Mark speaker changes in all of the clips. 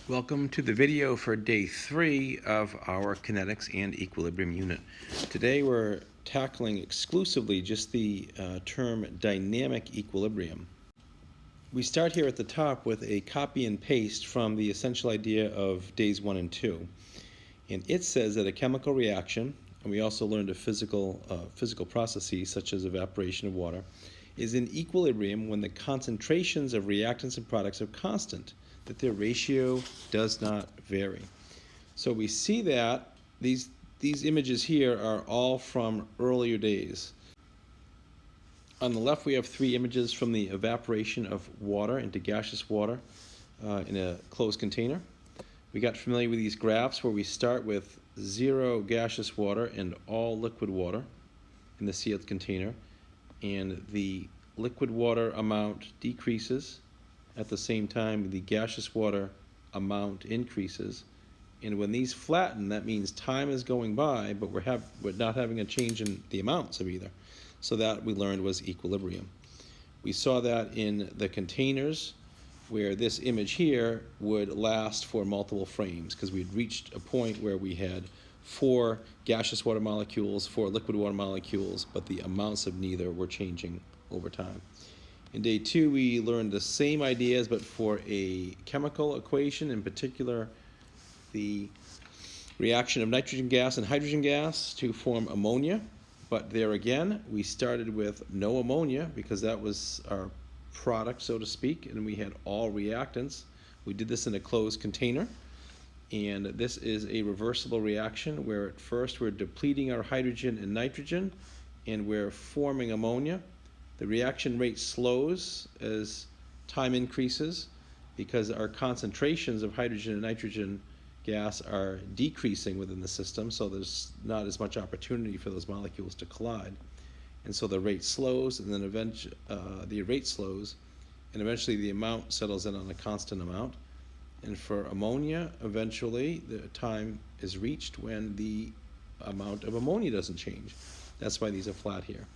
Speaker 1: Welcome to the video for day 3 of our kinetics and equilibrium unit. Today we're tackling exclusively just the term dynamic equilibrium. We start here at the top with a copy and paste from the essential idea of days 1 and 2. And it says that a chemical reaction, and we also learned of physical processes such as evaporation of water, is in equilibrium when the concentrations of reactants and products are constant, that their ratio does not vary. So we see that these images here are all from earlier days. On the left we have 3 images from the evaporation of water into gaseous water in a closed container. We got familiar with these graphs where we start with 0 gaseous water and all liquid water in the sealed container, and the liquid water amount decreases. At the same time, the gaseous water amount increases. And when these flatten, that means time is going by, but we're not having a change in the amounts of either. So that we learned was equilibrium. We saw that in the containers, where this image here would last for multiple frames, because we'd reached a point where we had 4 gaseous water molecules, 4 liquid water molecules, but the amounts of neither were changing over time. In day 2, we learned the same ideas, but for a chemical equation, in particular the reaction of nitrogen gas and hydrogen gas to form ammonia. But there again, we started with no ammonia because that was our product, so to speak, and we had all reactants. We did this in a closed container, and this is a reversible reaction where at first we're depleting our hydrogen and nitrogen, and we're forming ammonia. The reaction rate slows as time increases because our concentrations of hydrogen and nitrogen gas are decreasing within the system, so there's not as much opportunity for those molecules to collide. And so the rate slows, and then eventually the amount settles in on a constant amount. And for ammonia, eventually the time is reached when the amount of ammonia doesn't change. That's why these are flat here.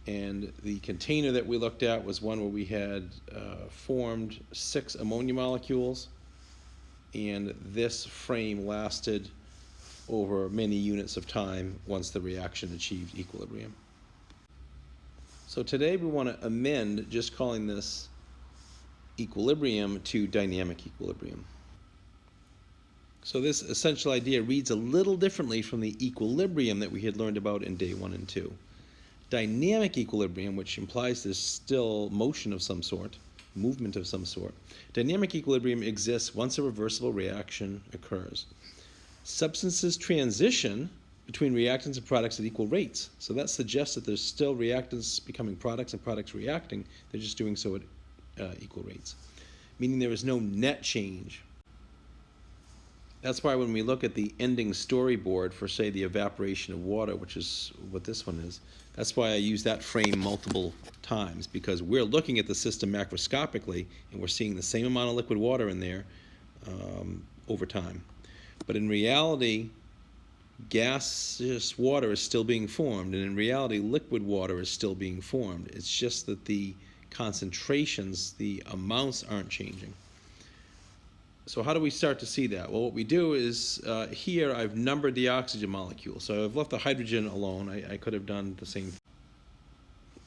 Speaker 1: And the container that we looked at was one where we had formed 6 ammonia molecules, and this frame lasted over many units of time once the reaction achieved equilibrium. So today we want to amend just calling this equilibrium to dynamic equilibrium. So this essential idea reads a little differently from the equilibrium that we had learned about in day 1 and 2. Dynamic equilibrium, which implies there's still motion of some sort, movement of some sort. Dynamic equilibrium exists once a reversible reaction occurs. Substances transition between reactants and products at equal rates. So that suggests that there's still reactants becoming products and products reacting. They're just doing so at equal rates, meaning there is no net change. That's why when we look at the ending storyboard for, say, the evaporation of water, which is what this one is, that's why I use that frame multiple times, because we're looking at the system macroscopically, and we're seeing the same amount of liquid water in there over time. But in reality, gaseous water is still being formed, and in reality, liquid water is still being formed. It's just that the concentrations, the amounts aren't changing. So how do we start to see that? Well, what we do is here I've numbered the oxygen molecule. So I've left the hydrogen alone. I could have done the same thing,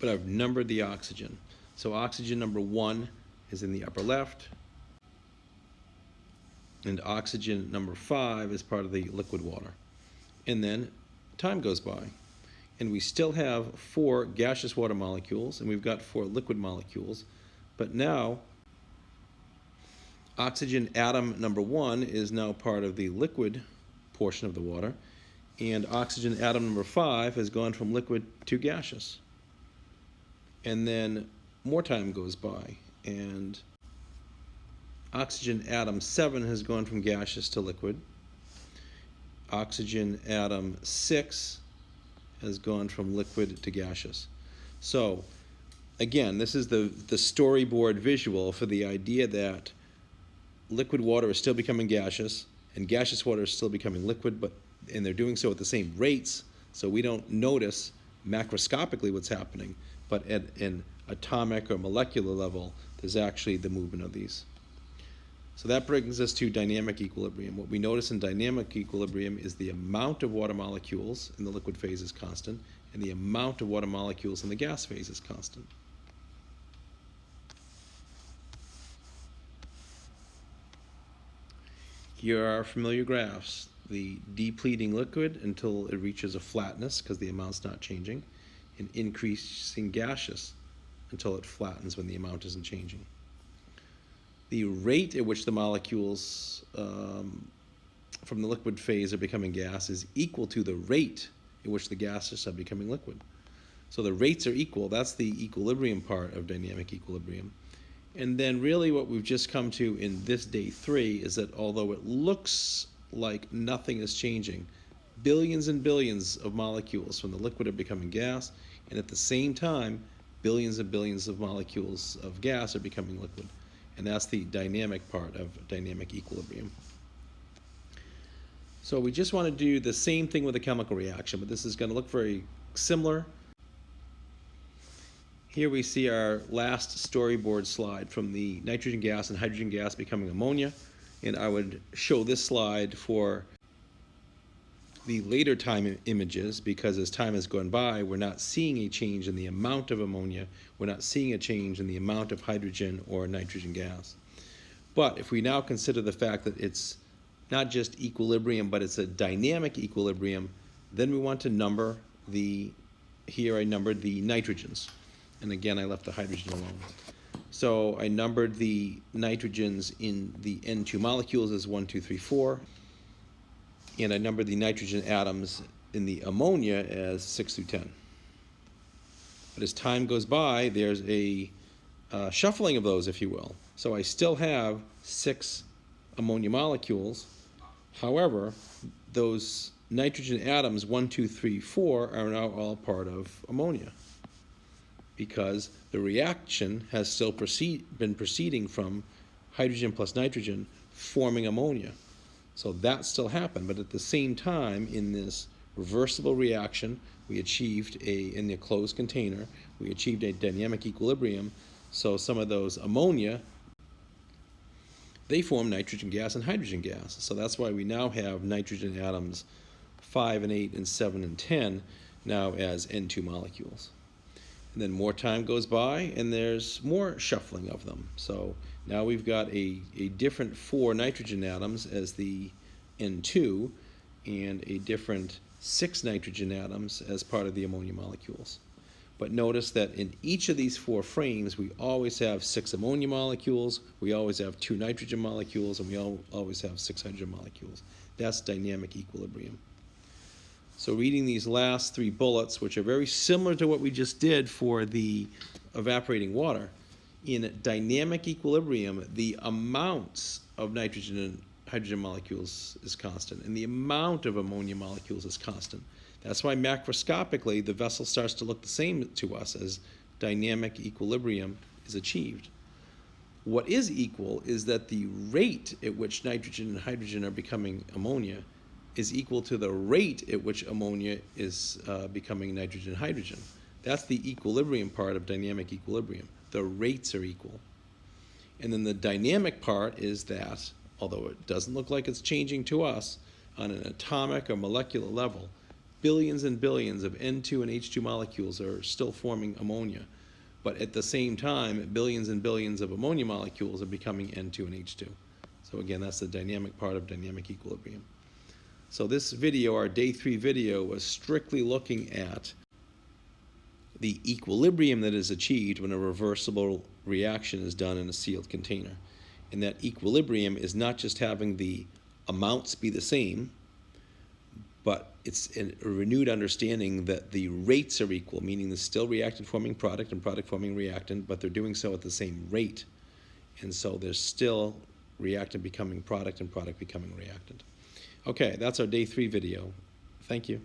Speaker 1: but I've numbered the oxygen. So oxygen number 1 is in the upper left, and oxygen number 5 is part of the liquid water. And then time goes by, and we still have 4 gaseous water molecules, and we've got 4 liquid molecules, but now oxygen atom number 1 is now part of the liquid portion of the water, and oxygen atom number 5 has gone from liquid to gaseous. And then more time goes by, and oxygen atom 7 has gone from gaseous to liquid. Oxygen atom 6 has gone from liquid to gaseous. So again, this is the storyboard visual for the idea that liquid water is still becoming gaseous, and gaseous water is still becoming liquid, and they're doing so at the same rates, so we don't notice macroscopically what's happening, but at an atomic or molecular level, there's actually the movement of these. So that brings us to dynamic equilibrium. What we notice in dynamic equilibrium is the amount of water molecules in the liquid phase is constant, and the amount of water molecules in the gas phase is constant. Here are our familiar graphs. The depleting liquid until it reaches a flatness because the amount's not changing, and increasing gaseous until it flattens when the amount isn't changing. The rate at which the molecules from the liquid phase are becoming gas is equal to the rate at which the gases are becoming liquid. So the rates are equal. That's the equilibrium part of dynamic equilibrium. And then really what we've just come to in this day 3 is that although it looks like nothing is changing, billions and billions of molecules from the liquid are becoming gas, and at the same time, billions and billions of molecules of gas are becoming liquid. And that's the dynamic part of dynamic equilibrium. So we just want to do the same thing with a chemical reaction, but this is going to look very similar. Here we see our last storyboard slide from the nitrogen gas and hydrogen gas becoming ammonia, and I would show this slide for the later time images because as time has gone by, we're not seeing a change in the amount of ammonia, we're not seeing a change in the amount of hydrogen or nitrogen gas. But if we now consider the fact that it's not just equilibrium, but it's a dynamic equilibrium, then we want to number here I numbered the nitrogens. And again, I left the hydrogen alone. So I numbered the nitrogens in the N2 molecules as 1, 2, 3, 4. And I numbered the nitrogen atoms in the ammonia as 6 through 10. But as time goes by, there's a shuffling of those, if you will. So I still have 6 ammonia molecules. However, those nitrogen atoms, 1, 2, 3, 4, are now all part of ammonia, because the reaction has still been proceeding from hydrogen plus nitrogen forming ammonia. So that still happened, but at the same time, in this reversible reaction, we achieved in the closed container, we achieved a dynamic equilibrium. So some of those ammonia, they form nitrogen gas and hydrogen gas. So that's why we now have nitrogen atoms 5 and 8 and 7 and 10 now as N2 molecules. And then more time goes by and there's more shuffling of them. So now we've got a different 4 nitrogen atoms as the N2 and a different 6 nitrogen atoms as part of the ammonia molecules. But notice that in each of these 4 frames, we always have 6 ammonia molecules, we always have 2 nitrogen molecules, and we always have 6 hydrogen molecules. That's dynamic equilibrium. So reading these last 3 bullets, which are very similar to what we just did for the evaporating water, in dynamic equilibrium, the amounts of nitrogen and hydrogen molecules is constant, and the amount of ammonia molecules is constant. That's why macroscopically the vessel starts to look the same to us as dynamic equilibrium is achieved. What is equal is that the rate at which nitrogen and hydrogen are becoming ammonia is equal to the rate at which ammonia is becoming nitrogen and hydrogen. That's the equilibrium part of dynamic equilibrium. The rates are equal. And then the dynamic part is that, although it doesn't look like it's changing to us, on an atomic or molecular level, billions and billions of N2 and H2 molecules are still forming ammonia. But at the same time, billions and billions of ammonia molecules are becoming N2 and H2. So again, that's the dynamic part of dynamic equilibrium. So this video, our day 3 video, was strictly looking at the equilibrium that is achieved when a reversible reaction is done in a sealed container. And that equilibrium is not just having the amounts be the same, but it's a renewed understanding that the rates are equal, meaning there's still reactant forming product and product forming reactant, but they're doing so at the same rate. And so there's still reactant becoming product and product becoming reactant. Okay, that's our day 3 video. Thank you.